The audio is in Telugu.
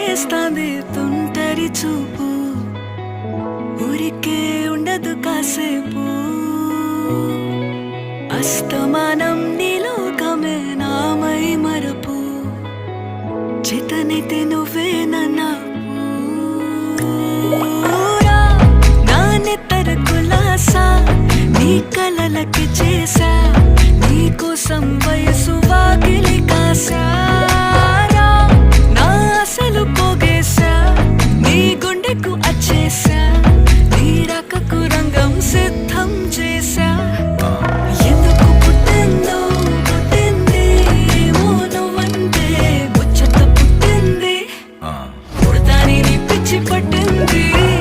చేస్తాంది తుంటరి చూపు, ఊరికే ఉండదు కాసేపు. అస్తమానం నీలోకమే నామై మరపు, చేతనైతే నువ్వే